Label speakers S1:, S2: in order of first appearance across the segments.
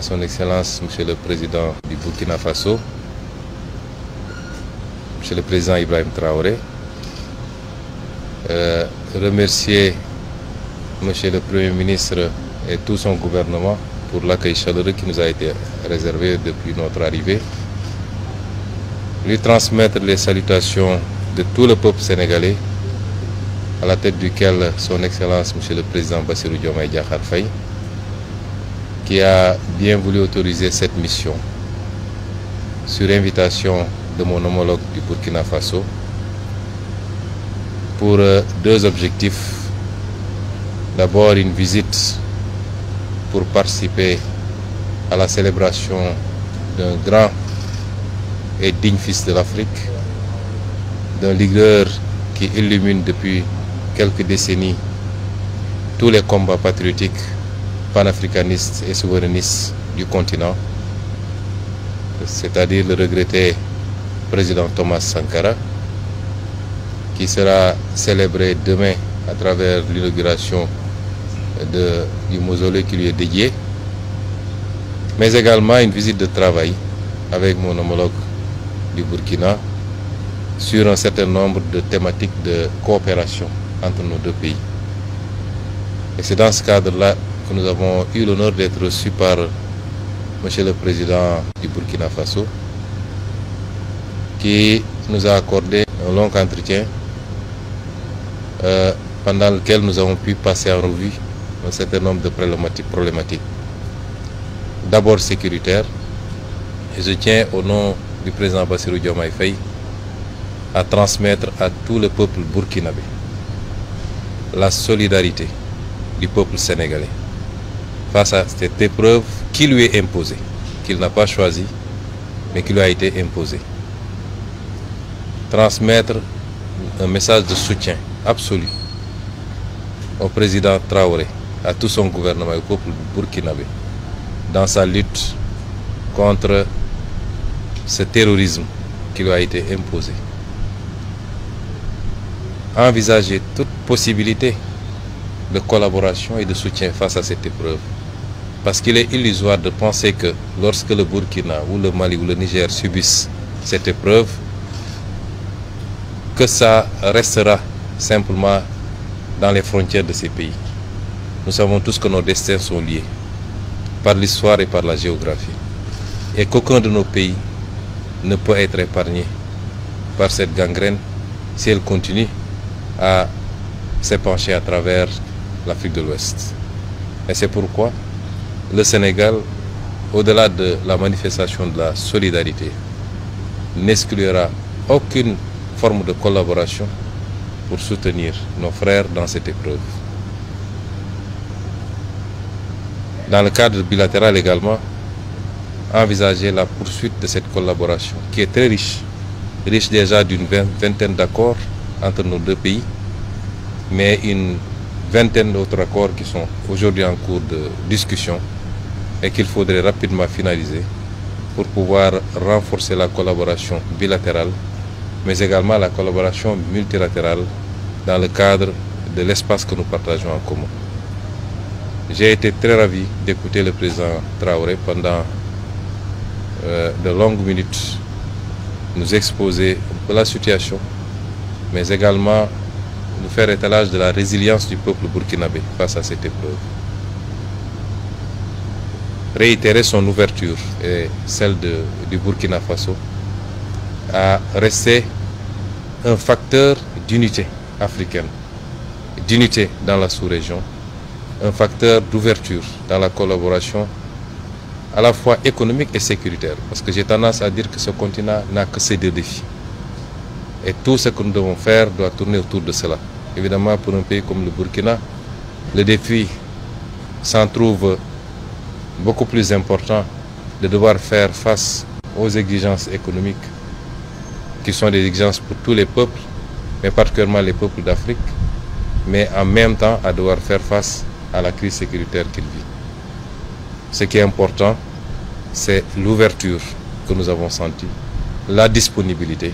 S1: Son Excellence, Monsieur le Président du Burkina Faso, Monsieur le Président Ibrahim Traoré, remercier Monsieur le Premier ministre et tout son gouvernement pour l'accueil chaleureux qui nous a été réservé depuis notre arrivée, lui transmettre les salutations de tout le peuple sénégalais, à la tête duquel Son Excellence Monsieur le Président Bassirou Diomaye Diakhar Faye, qui a bien voulu autoriser cette mission sur invitation de mon homologue du Burkina Faso pour deux objectifs. D'abord, une visite pour participer à la célébration d'un grand et digne fils de l'Afrique, d'un leader qui illumine depuis quelques décennies tous les combats patriotiques, panafricanistes et souverainistes du continent, c'est-à-dire le regretté président Thomas Sankara, qui sera célébré demain à travers l'inauguration du mausolée qui lui est dédié, mais également une visite de travail avec mon homologue du Burkina sur un certain nombre de thématiques de coopération entre nos deux pays. Et c'est dans ce cadre-là que nous avons eu l'honneur d'être reçus par Monsieur le Président du Burkina Faso, qui nous a accordé un long entretien pendant lequel nous avons pu passer en revue un certain nombre de problématiques. D'abord sécuritaire, et je tiens au nom du président Bassirou Diomaye Faye à transmettre à tout le peuple burkinabé la solidarité du peuple sénégalais face à cette épreuve qui lui est imposée, qu'il n'a pas choisie, mais qui lui a été imposée. Transmettre un message de soutien absolu au président Traoré, à tout son gouvernement et au peuple burkinabé dans sa lutte contre ce terrorisme qui lui a été imposé. Envisager toute possibilité de collaboration et de soutien face à cette épreuve. Parce qu'il est illusoire de penser que lorsque le Burkina ou le Mali ou le Niger subissent cette épreuve, que ça restera simplement dans les frontières de ces pays. Nous savons tous que nos destins sont liés par l'histoire et par la géographie. Et qu'aucun de nos pays ne peut être épargné par cette gangrène si elle continue à s'épancher à travers l'Afrique de l'Ouest. Et c'est pourquoi le Sénégal, au-delà de la manifestation de la solidarité, n'exclura aucune forme de collaboration pour soutenir nos frères dans cette épreuve. Dans le cadre bilatéral également, envisager la poursuite de cette collaboration qui est très riche déjà d'une vingtaine d'accords entre nos deux pays, mais une vingtaine d'autres accords qui sont aujourd'hui en cours de discussion et qu'il faudrait rapidement finaliser pour pouvoir renforcer la collaboration bilatérale, mais également la collaboration multilatérale dans le cadre de l'espace que nous partageons en commun. J'ai été très ravi d'écouter le président Traoré pendant de longues minutes nous exposer un peu la situation, mais également nous faire étalage de la résilience du peuple burkinabé face à cette épreuve. Réitérer son ouverture et celle du Burkina Faso à rester un facteur d'unité africaine, d'unité dans la sous-région, un facteur d'ouverture dans la collaboration à la fois économique et sécuritaire. Parce que j'ai tendance à dire que ce continent n'a que ces deux défis. Et tout ce que nous devons faire doit tourner autour de cela. Évidemment, pour un pays comme le Burkina, le défi s'en trouve beaucoup plus important de devoir faire face aux exigences économiques qui sont des exigences pour tous les peuples, mais particulièrement les peuples d'Afrique, mais en même temps à devoir faire face à la crise sécuritaire qu'il vit. Ce qui est important, c'est l'ouverture que nous avons sentie, la disponibilité.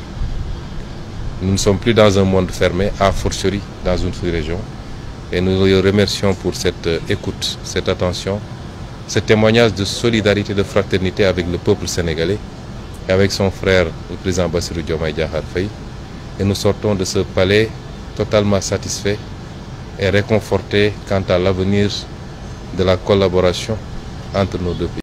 S1: Nous ne sommes plus dans un monde fermé, a fortiori dans une sous-région, et nous les remercions pour cette écoute, cette attention, ce témoignage de solidarité, de fraternité avec le peuple sénégalais et avec son frère, le président Bassirou Diomaye Diakhar Faye. Et nous sortons de ce palais totalement satisfaits et réconfortés quant à l'avenir de la collaboration entre nos deux pays.